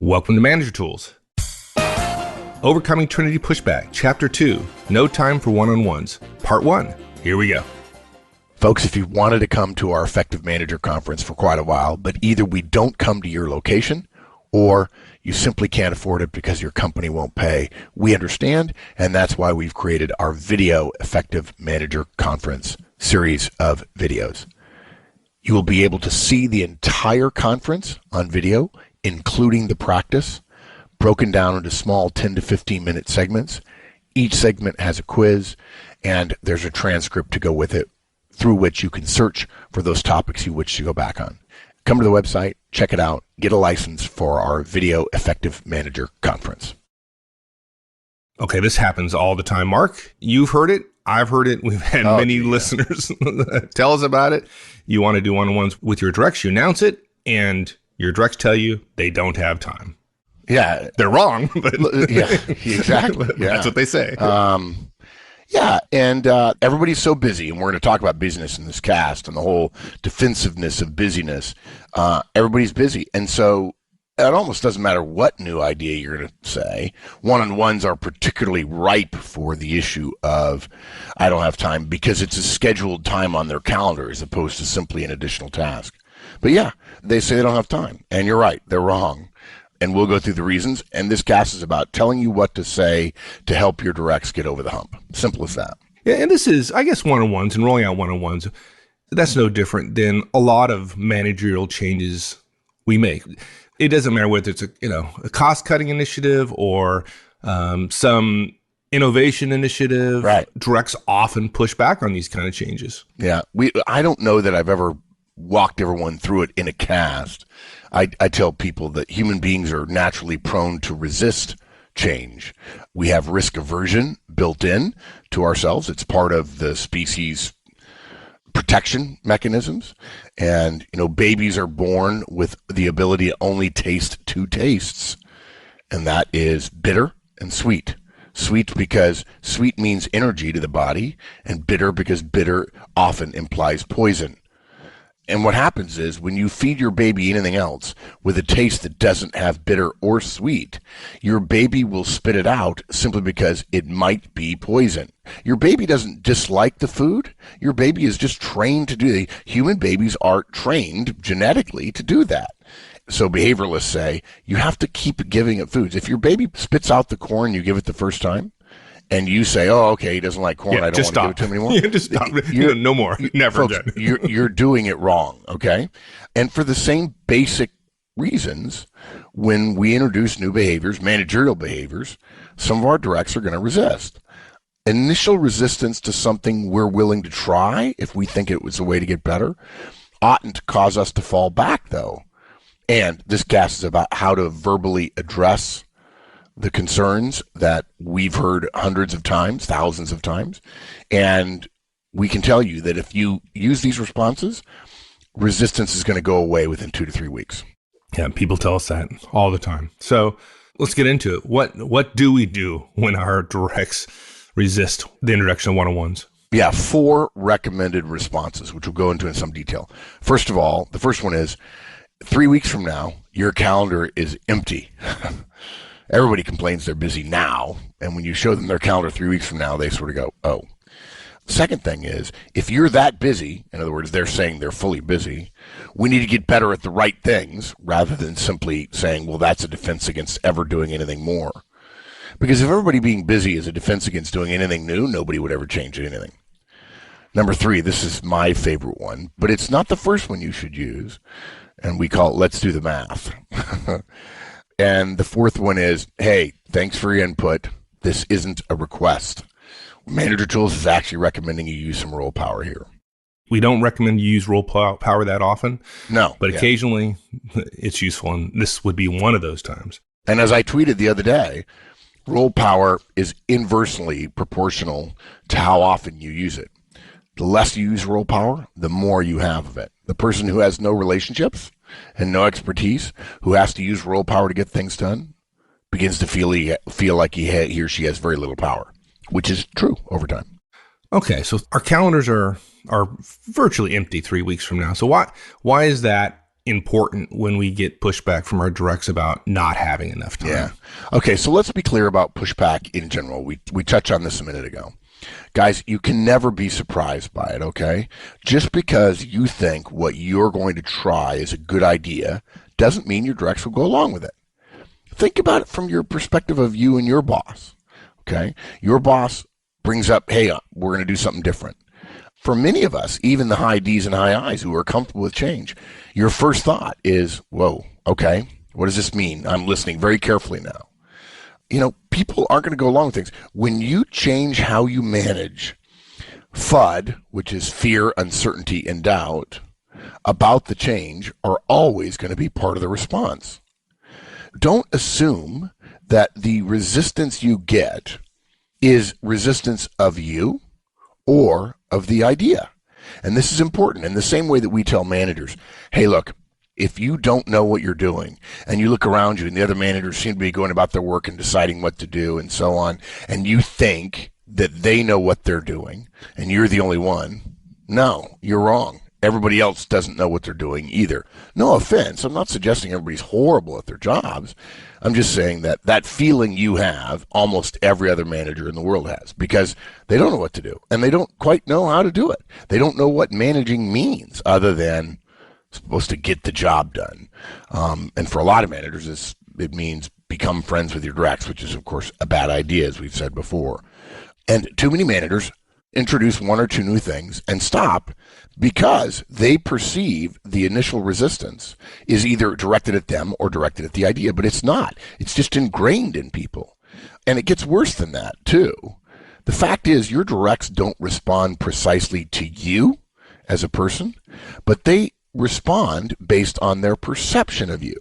Welcome to Manager Tools. Overcoming Trinity Pushback, Chapter 2, No Time for One-on-Ones, Part 1. Here we go. Folks, if you wanted to come to our Effective Manager Conference for quite a while, but either we don't come to your location or you simply can't afford it because your company won't pay, we understand, and that's why we've created our Video Effective Manager Conference series of videos. You will be able to see the entire conference on video, including the practice, broken down into small 10 to 15 minute segments. Each segment has a quiz, and there's a transcript to go with it, through which you can search for those topics you wish to go back on. Come to the website, check it out, get a license for our Video Effective Manager Conference. Okay, this happens all the time. Mark, you've heard it. I've heard it. We've had many listeners tell us about it. You want to do one-on-ones with your directs, you announce it, and your directs tell you they don't have time. Yeah. They're wrong. But yeah, exactly. Yeah. That's what they say. Yeah, and everybody's so busy, and we're going to talk about busyness in this cast and the whole defensiveness of busyness. Everybody's busy, and so it almost doesn't matter what new idea you're going to say. One-on-ones are particularly ripe for the issue of, I don't have time, because it's a scheduled time on their calendar as opposed to simply an additional task. But yeah, they say they don't have time, and you're right, they're wrong. And we'll go through the reasons, and this cast is about telling you what to say to help your directs get over the hump. Simple as that. Yeah, and this is, I guess, one-on-ones and rolling out one-on-ones. That's no different than a lot of managerial changes we make. It doesn't matter whether it's a cost-cutting initiative or some innovation initiative. Right. Directs often push back on these kind of changes. Yeah, I don't know that I've ever walked everyone through it in a cast. I tell people that human beings are naturally prone to resist change. We have risk aversion built in to ourselves. It's part of the species protection mechanisms. And, babies are born with the ability to only taste two tastes, and that is bitter and sweet. Sweet because sweet means energy to the body, and bitter because bitter often implies poison. And what happens is when you feed your baby anything else with a taste that doesn't have bitter or sweet, your baby will spit it out simply because it might be poison. Your baby doesn't dislike the food. Your baby is just trained to do it. Human babies are trained genetically to do that. So behavioralists say you have to keep giving it foods. If your baby spits out the corn you give it the first time, and you say, "Oh, okay, he doesn't like corn. I don't want to give it to him anymore." Yeah, just stop. No more. Never. Folks, you're doing it wrong, okay? And for the same basic reasons, when we introduce new behaviors, managerial behaviors, some of our directs are going to resist. Initial resistance to something we're willing to try, if we think it was a way to get better, oughtn't cause us to fall back, though. And this cast is about how to verbally address the concerns that we've heard hundreds of times, thousands of times. And we can tell you that if you use these responses, resistance is going to go away within 2 to 3 weeks. Yeah, people tell us that all the time. So let's get into it. What do we do when our directs resist the introduction of one-on-ones? Yeah, 4 recommended responses, which we'll go into in some detail. First of all, the first one is 3 weeks from now, your calendar is empty. Everybody complains they're busy now, and when you show them their calendar 3 weeks from now, they sort of go, oh. Second thing is, if you're that busy, in other words, they're saying they're fully busy, we need to get better at the right things rather than simply saying, well, that's a defense against ever doing anything more. Because if everybody being busy is a defense against doing anything new, nobody would ever change anything. Number 3, this is my favorite one, but it's not the first one you should use, and we call it let's do the math. And the 4th one is, hey, thanks for your input. This isn't a request. Manager Tools is actually recommending you use some role power here. We don't recommend you use role power that often. No. But occasionally it's useful, and this would be one of those times. And as I tweeted the other day, role power is inversely proportional to how often you use it. The less you use role power, the more you have of it. The person who has no relationships and no expertise, who has to use role power to get things done, begins to feel like he or she has very little power, which is true over time. Okay, so our calendars are virtually empty 3 weeks from now. So why is that important when we get pushback from our directs about not having enough time. Yeah. Okay, so let's be clear about pushback in general. We touched on this a minute ago. Guys, you can never be surprised by it, okay? Just because you think what you're going to try is a good idea doesn't mean your directs will go along with it. Think about it from your perspective of you and your boss, okay? Your boss brings up, hey, we're going to do something different. For many of us, even the high D's and high I's who are comfortable with change, your first thought is, whoa, okay, what does this mean? I'm listening very carefully now. You know, people aren't going to go along with things. When you change how you manage FUD, which is fear, uncertainty, and doubt, about the change are always going to be part of the response. Don't assume that the resistance you get is resistance of you or of the idea. And this is important. In the same way that we tell managers, hey, look, if you don't know what you're doing and you look around you and the other managers seem to be going about their work and deciding what to do and so on, and you think that they know what they're doing and you're the only one, no, you're wrong. Everybody else doesn't know what they're doing either. No offense. I'm not suggesting everybody's horrible at their jobs. I'm just saying that that feeling you have, almost every other manager in the world has, because they don't know what to do and they don't quite know how to do it. They don't know what managing means other than supposed to get the job done. And for a lot of managers, it means become friends with your directs, which is, of course, a bad idea, as we've said before. And too many managers introduce one or two new things and stop because they perceive the initial resistance is either directed at them or directed at the idea, but it's not. It's just ingrained in people. And it gets worse than that, too. The fact is, your directs don't respond precisely to you as a person, but they respond based on their perception of you.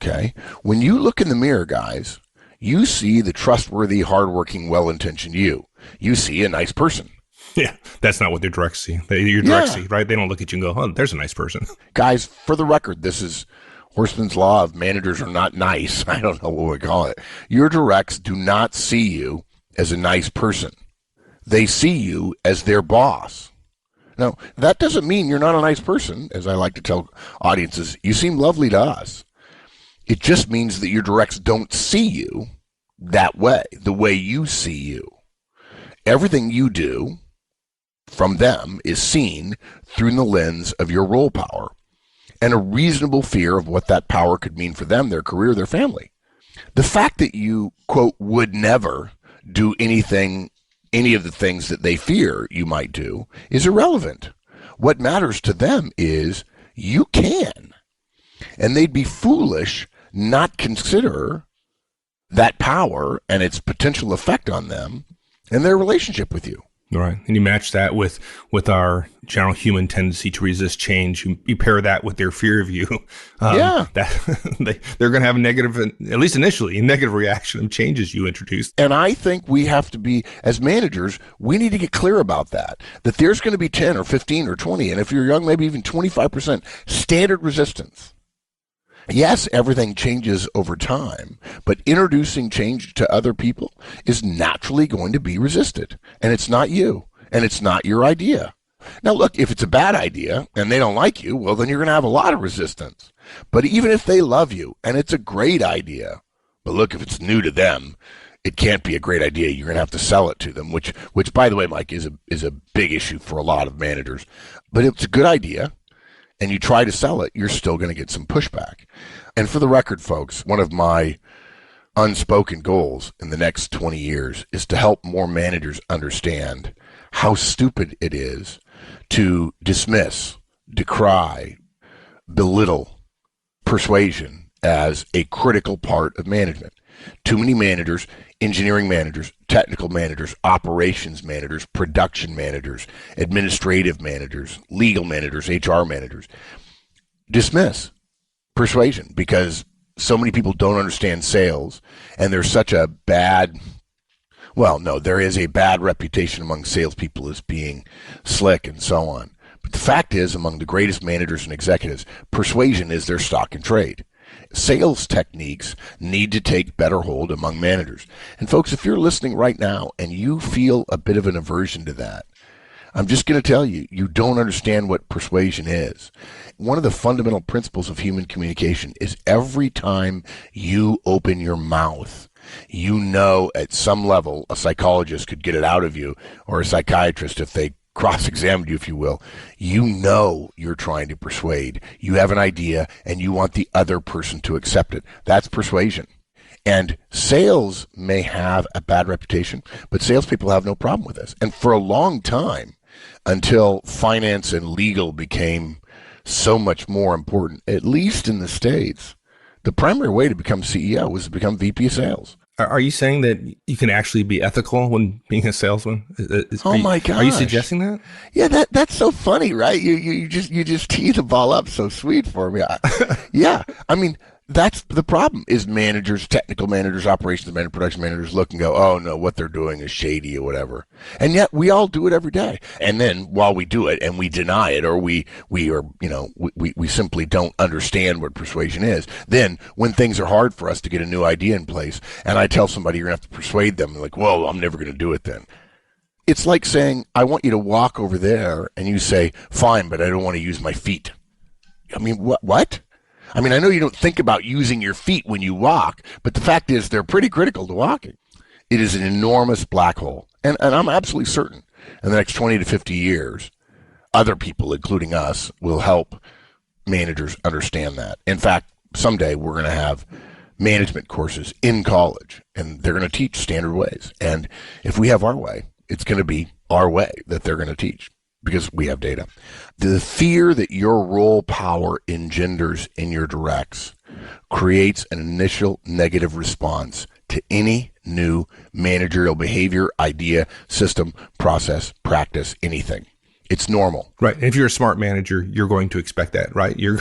Okay? When you look in the mirror, guys, you see the trustworthy, hardworking, well-intentioned you. You see a nice person. Yeah, that's not what their directs see. Your directs see, right? They don't look at you and go, oh, there's a nice person. Guys, for the record, this is Horstman's Law of managers are not nice. I don't know what we call it. Your directs do not see you as a nice person. They see you as their boss. Now, that doesn't mean you're not a nice person, as I like to tell audiences. You seem lovely to us. It just means that your directs don't see you that way, the way you see you. Everything you do from them is seen through the lens of your role power and a reasonable fear of what that power could mean for them, their career, their family. The fact that you, quote, would never do anything, any of the things that they fear you might do is irrelevant. What matters to them is you can. And they'd be foolish not consider that power and its potential effect on them and their relationship with you. Right. And you match that with our general human tendency to resist change. You pair that with their fear of you. That they're going to have a negative, at least initially, a negative reaction of changes you introduce. And I think we have to be, as managers, we need to get clear about that there's going to be 10 or 15 or 20, and if you're young, maybe even 25% standard resistance. Yes, everything changes over time, but introducing change to other people is naturally going to be resisted. And it's not you, and it's not your idea. Now, look, if it's a bad idea and they don't like you, well, then you're going to have a lot of resistance. But even if they love you and it's a great idea, but look, if it's new to them, it can't be a great idea. You're going to have to sell it to them, which by the way, Mike, is a big issue for a lot of managers. But if it's a good idea, and you try to sell it, you're still going to get some pushback. And for the record, folks, one of my unspoken goals in the next 20 years is to help more managers understand how stupid it is to dismiss, decry, belittle persuasion as a critical part of management. Too many managers, engineering managers, technical managers, operations managers, production managers, administrative managers, legal managers, HR managers, dismiss persuasion because so many people don't understand sales and there's such a bad, well, no, there is a bad reputation among salespeople as being slick and so on. But the fact is, among the greatest managers and executives, persuasion is their stock in trade. Sales techniques need to take better hold among managers. And folks, if you're listening right now and you feel a bit of an aversion to that, I'm just going to tell you, you don't understand what persuasion is. One of the fundamental principles of human communication is every time you open your mouth, you know at some level a psychologist could get it out of you, or a psychiatrist if they cross-examined you, if you will. You know you're trying to persuade. You have an idea and you want the other person to accept it. That's persuasion. And sales may have a bad reputation, but salespeople have no problem with this. And for a long time, until finance and legal became so much more important, at least in the States, the primary way to become CEO was to become VP of sales. Are you saying that you can actually be ethical when being a salesman? My gosh. Are you suggesting that? Yeah, that's so funny, right? You just tee the ball up so sweet for me. Yeah, I mean, that's the problem, is managers, technical managers, operations managers, production managers look and go, oh no, what they're doing is shady or whatever. And yet we all do it every day. And then while we do it and we deny it, or we simply don't understand what persuasion is, then when things are hard for us to get a new idea in place, and I tell somebody you're going to have to persuade them, like, well, I'm never going to do it then. It's like saying, I want you to walk over there, and you say, fine, but I don't want to use my feet. I mean, what? I mean, I know you don't think about using your feet when you walk, but the fact is they're pretty critical to walking. It is an enormous black hole. And I'm absolutely certain in the next 20 to 50 years, other people, including us, will help managers understand that. In fact, someday we're going to have management courses in college, and they're going to teach standard ways. And if we have our way, it's going to be our way that they're going to teach, because we have data. The fear that your role power engenders in your directs creates an initial negative response to any new managerial behavior, idea, system, process, practice, anything. It's normal. Right. And if you're a smart manager, you're going to expect that, right? You're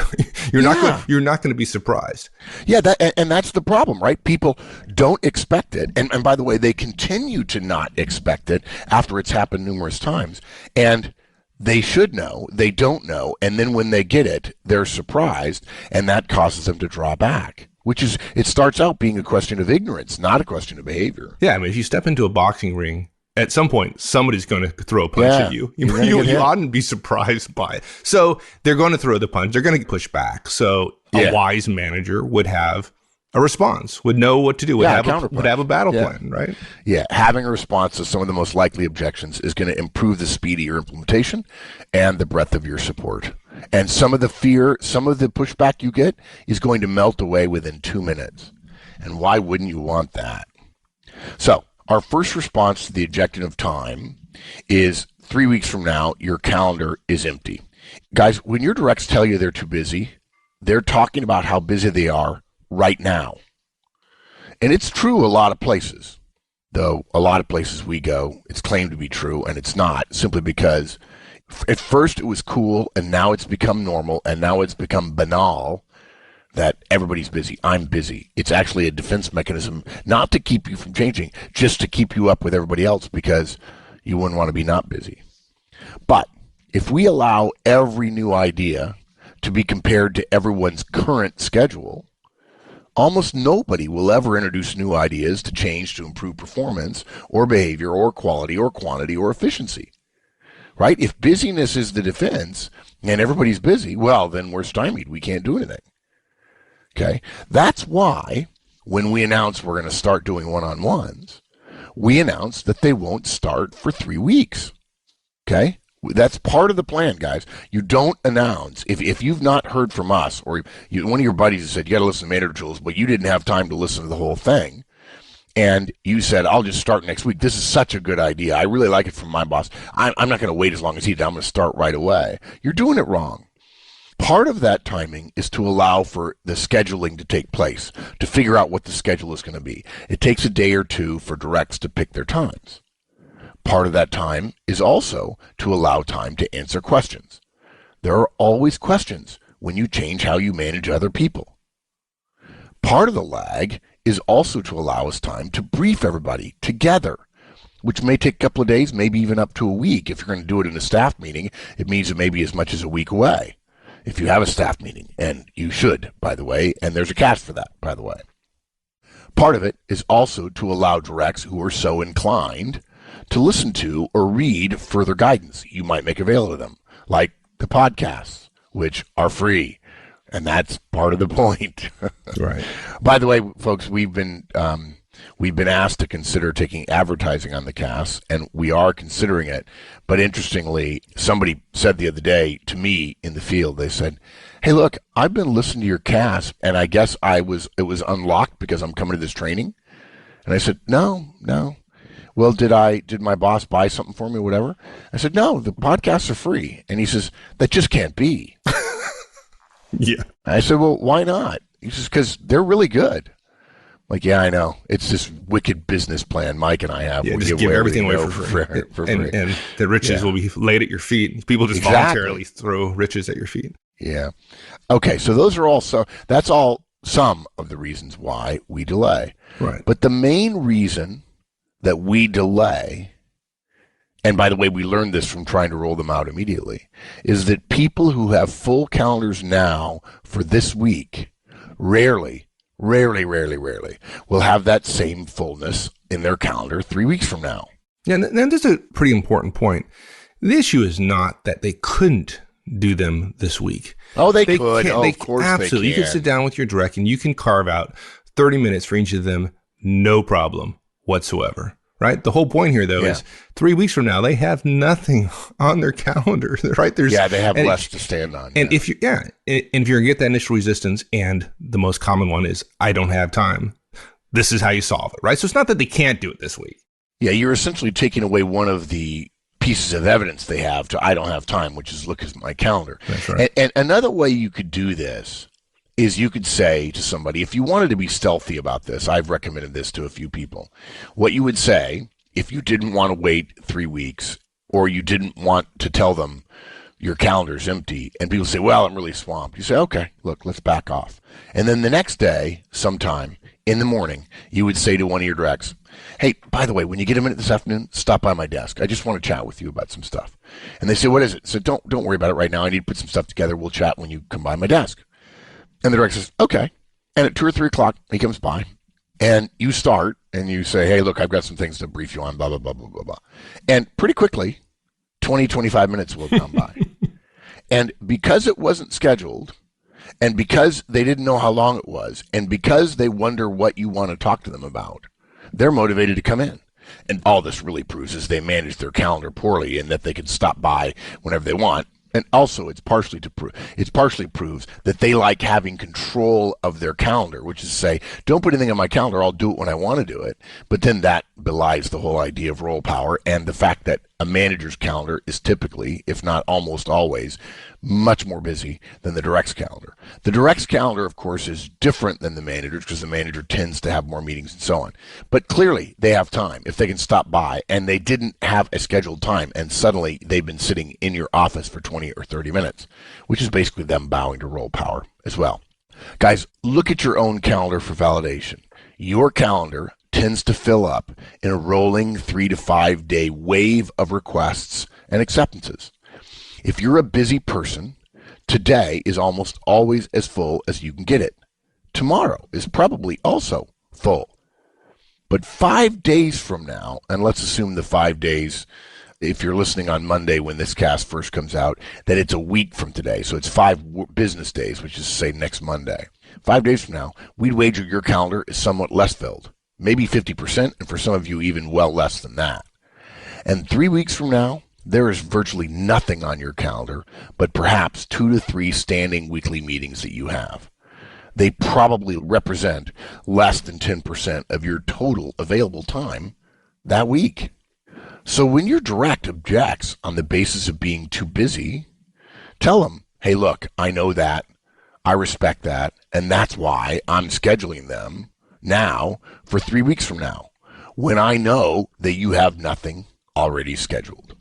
not going to be surprised. Yeah, and that's the problem, right? People don't expect it. And by the way, they continue to not expect it after it's happened numerous times. And they should know, they don't know, and then when they get it, they're surprised, and that causes them to draw back, it starts out being a question of ignorance, not a question of behavior. Yeah, I mean, if you step into a boxing ring, at some point, somebody's going to throw a punch at you. You oughtn't be surprised by it. So they're going to throw the punch. They're going to push back. So a wise manager would have a response, would know what to do, would have a battle plan, right? Yeah, having a response to some of the most likely objections is going to improve the speed of your implementation and the breadth of your support. And some of the fear, some of the pushback you get is going to melt away within 2 minutes. And why wouldn't you want that? So our first response to the objection of time is 3 weeks from now, your calendar is empty. Guys, when your directs tell you they're too busy, they're talking about how busy they are right now. And it's true a lot of places, though a lot of places we go, it's claimed to be true, and it's not, simply because at first it was cool, and now it's become normal, and now it's become banal that everybody's busy. I'm busy. It's actually a defense mechanism, not to keep you from changing, just to keep you up with everybody else, because you wouldn't want to be not busy. But if we allow every new idea to be compared to everyone's current schedule, almost nobody will ever introduce new ideas to change to improve performance or behavior or quality or quantity or efficiency, right? If busyness is the defense and everybody's busy, well, then we're stymied. We can't do anything. Okay? That's why when we announce we're going to start doing one-on-ones, we announce that they won't start for 3 weeks. Okay? That's part of the plan, guys. You don't announce. If you've not heard from us, or one of your buddies has said, you got to listen to Manager Tools, but you didn't have time to listen to the whole thing, and you said, I'll just start next week. This is such a good idea. I really like it from my boss. I'm not going to wait as long as he did. I'm going to start right away. You're doing it wrong. Part of that timing is to allow for the scheduling to take place, to figure out what the schedule is going to be. It takes a day or two for directs to pick their times. Part of that time is also to allow time to answer questions. There are always questions when you change how you manage other people. Part of the lag is also to allow us time to brief everybody together, which may take a couple of days, maybe even up to a week. If you're going to do it in a staff meeting, it means it may be as much as a week away. If you have a staff meeting, and you should, by the way, and there's a catch for that, by the way. Part of it is also to allow directs who are so inclined to listen to or read further guidance you might make available to them, like the podcasts, which are free. And that's part of the point. Right. By the way, folks, we've been asked to consider taking advertising on the cast, and we are considering it. But interestingly, somebody said the other day to me in the field, they said, "Hey, look, I've been listening to your cast, and I guess it was unlocked because I'm coming to this training." And I said, "No. Well, did my boss buy something for me or whatever?" I said, "No, the podcasts are free." And he says, "That just can't be." Yeah. I said, "Well, why not?" He says, "Because they're really good." Like, yeah, I know. It's this wicked business plan Mike and I have. Yeah, We just give everything away for free. For free. And the riches will be laid at your feet. People just voluntarily throw riches at your feet. Yeah. Okay, so that's all some of the reasons why we delay. Right. But the main reason that we delay, and by the way, we learned this from trying to roll them out immediately, is that people who have full calendars now for this week rarely will have that same fullness in their calendar 3 weeks from now. Yeah, and that's a pretty important point. The issue is not that they couldn't do them this week. Oh, they could. Of course absolutely. they can. You can sit down with your direct and you can carve out 30 minutes for each of them, no problem whatsoever. Right? The whole point here, though, is 3 weeks from now, they have nothing on their calendar. Right? They have less to stand on. And if you're going to get that initial resistance, and the most common one is, I don't have time, this is how you solve it. Right? So it's not that they can't do it this week. Yeah, you're essentially taking away one of the pieces of evidence they have to I don't have time, which is look at my calendar. That's right. And another way you could do this is you could say to somebody, if you wanted to be stealthy about this, I've recommended this to a few people. What you would say, if you didn't want to wait 3 weeks, or you didn't want to tell them your calendar's empty, and people say, well, I'm really swamped. You say, okay, look, let's back off. And then the next day, sometime in the morning, you would say to one of your directs, hey, by the way, when you get a minute this afternoon, stop by my desk. I just want to chat with you about some stuff. And they say, what is it? So don't worry about it right now. I need to put some stuff together. We'll chat when you come by my desk. And the director says, okay. And at 2 or 3 o'clock, he comes by, and you start, and you say, hey, look, I've got some things to brief you on, blah, blah, blah, blah, blah, blah. And pretty quickly, 20, 25 minutes will come by. And because it wasn't scheduled, and because they didn't know how long it was, and because they wonder what you want to talk to them about, they're motivated to come in. And all this really proves is they manage their calendar poorly, and that they can stop by whenever they want. And also, it partially proves that they like having control of their calendar, which is to say, don't put anything on my calendar, I'll do it when I want to do it. But then that belies the whole idea of role power and the fact that a manager's calendar is typically, if not almost always, much more busy than the direct's calendar. The direct's calendar, of course, is different than the manager's because the manager tends to have more meetings and so on. But clearly, they have time if they can stop by, and they didn't have a scheduled time, and suddenly they've been sitting in your office for 20 or 30 minutes, which is basically them bowing to role power as well. Guys, look at your own calendar for validation. Your calendar tends to fill up in a rolling 3 to 5 day wave of requests and acceptances. If you're a busy person, today is almost always as full as you can get it. Tomorrow is probably also full. But 5 days from now, and let's assume the 5 days, if you're listening on Monday when this cast first comes out, that it's a week from today. So it's 5 business days, which is, say, next Monday. 5 days from now, we'd wager your calendar is somewhat less filled. Maybe 50%, and for some of you, even well less than that. And 3 weeks from now, there is virtually nothing on your calendar, but perhaps 2 to 3 standing weekly meetings that you have. They probably represent less than 10% of your total available time that week. So when your direct objects on the basis of being too busy, tell them, hey, look, I know that, I respect that, and that's why I'm scheduling them now for 3 weeks from now, when I know that you have nothing already scheduled.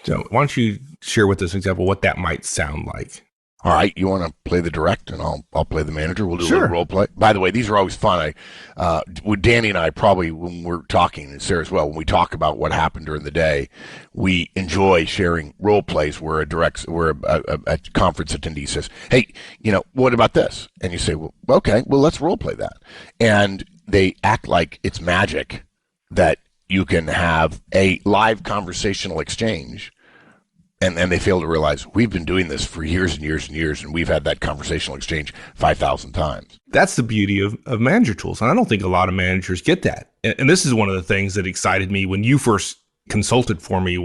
So why don't you share with us, example, what that might sound like? All right, you want to play the direct, and I'll play the manager. We'll do a Sure. little role play. By the way, these are always fun. With Danny and I, probably when we're talking, and Sarah as well, when we talk about what happened during the day, we enjoy sharing role plays where a conference attendee says, "Hey, what about this?" And you say, "Well, okay, well, let's role play that," and they act like it's magic that you can have a live conversational exchange, and they fail to realize we've been doing this for years and years and years, and we've had that conversational exchange 5,000 times. That's the beauty of manager tools. And I don't think a lot of managers get that. And this is one of the things that excited me when you first consulted for me,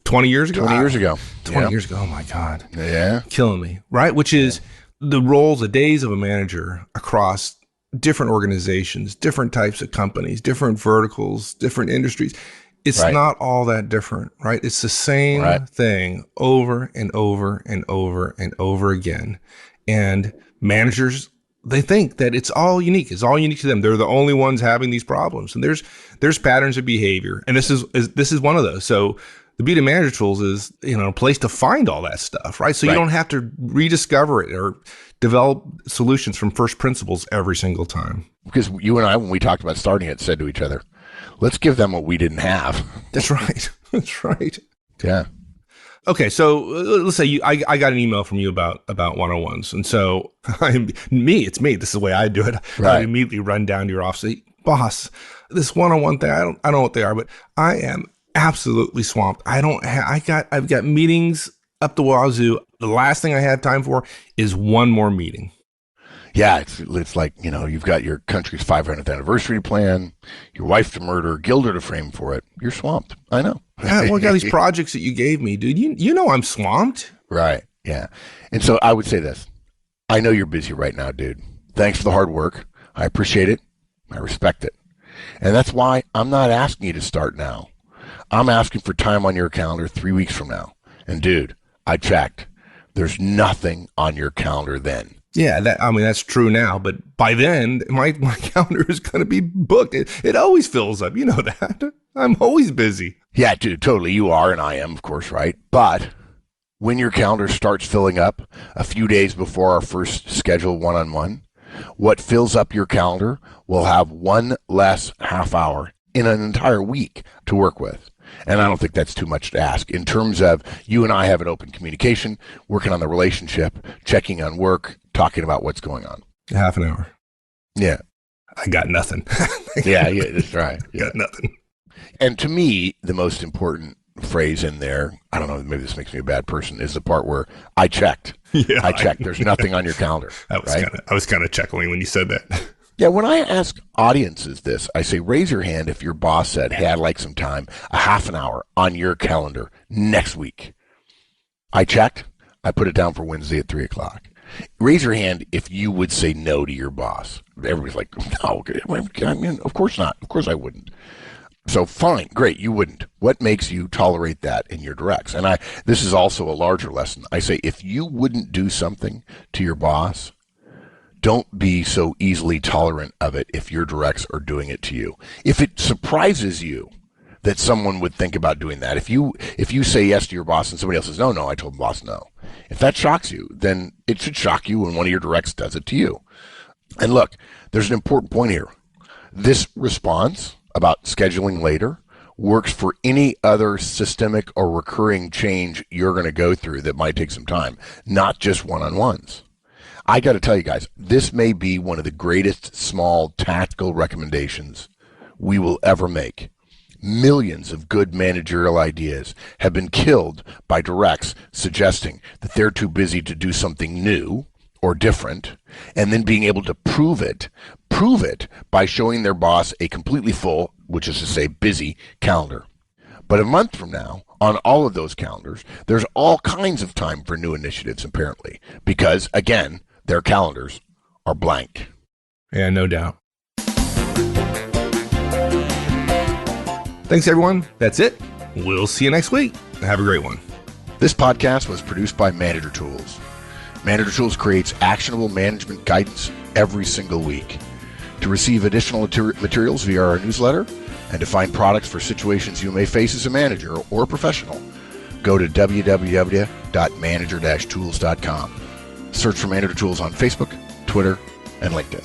20 years ago? 20 years ago. 20 years ago. Oh my God. Yeah. Killing me. Right. Which is the roles, the days of a manager across different organizations, different types of companies, different verticals, different industries. It's not all that different, right? It's the same thing over and over and over and over again. And managers, they think that it's all unique. It's all unique to them. They're the only ones having these problems. And there's patterns of behavior. And this is one of those. So the beauty of manager tools is, a place to find all that stuff, right? So you don't have to rediscover it or develop solutions from first principles every single time. Because you and I, when we talked about starting it, said to each other, let's give them what we didn't have. That's right. That's right. Yeah. Okay, so let's say I got an email from you about one-on-ones, and so it's me. This is the way I do it. I immediately run down to your office, say, boss, this one-on-one thing, I don't know what they are, but I am absolutely swamped. I've got meetings up the wazoo. The last thing I have time for is one more meeting. Yeah, it's like, you've got your country's 500th anniversary plan, your wife to murder, Gilder to frame for it. You're swamped. I know. Yeah, well, I got these projects that you gave me, dude. You know I'm swamped. Right. Yeah. And so I would say this. I know you're busy right now, dude. Thanks for the hard work. I appreciate it. I respect it. And that's why I'm not asking you to start now. I'm asking for time on your calendar 3 weeks from now. And dude, I checked. There's nothing on your calendar then. Yeah, that's true now, but by then my calendar is going to be booked. It always fills up. You know that. I'm always busy. Yeah, dude, totally. You are, and I am, of course, right? But when your calendar starts filling up a few days before our first scheduled one-on-one, what fills up your calendar will have one less half hour in an entire week to work with. And I don't think that's too much to ask in terms of you and I have an open communication, working on the relationship, checking on work, talking about what's going on. Half an hour. Yeah. I got nothing. yeah, that's right. Yeah. Got nothing. And to me, the most important phrase in there, I don't know, maybe this makes me a bad person, is the part where I checked. Yeah, I checked. There's nothing on your calendar. I was kind of chuckling when you said that. Yeah, when I ask audiences this, I say, raise your hand if your boss said, hey, I'd like some time, a half an hour on your calendar next week. I checked. I put it down for Wednesday at 3 o'clock. Raise your hand if you would say no to your boss. Everybody's like, no, I mean, of course not. Of course I wouldn't. So fine, great, you wouldn't. What makes you tolerate that in your directs? And this is also a larger lesson. I say, if you wouldn't do something to your boss, don't be so easily tolerant of it if your directs are doing it to you. If it surprises you that someone would think about doing that, if you say yes to your boss and somebody else says, no, I told the boss no. If that shocks you, then it should shock you when one of your directs does it to you. And look, there's an important point here. This response about scheduling later works for any other systemic or recurring change you're going to go through that might take some time, not just one-on-ones. I got to tell you guys, this may be one of the greatest small tactical recommendations we will ever make. Millions of good managerial ideas have been killed by directs suggesting that they're too busy to do something new or different, and then being able to prove it by showing their boss a completely full, which is to say busy, calendar. But a month from now, on all of those calendars, there's all kinds of time for new initiatives, apparently, because, again, their calendars are blank. Yeah, no doubt. Thanks, everyone. That's it. We'll see you next week. Have a great one. This podcast was produced by Manager Tools. Manager Tools creates actionable management guidance every single week. To receive additional materials via our newsletter and to find products for situations you may face as a manager or professional, go to www.manager-tools.com. Search for Manager Tools on Facebook, Twitter, and LinkedIn.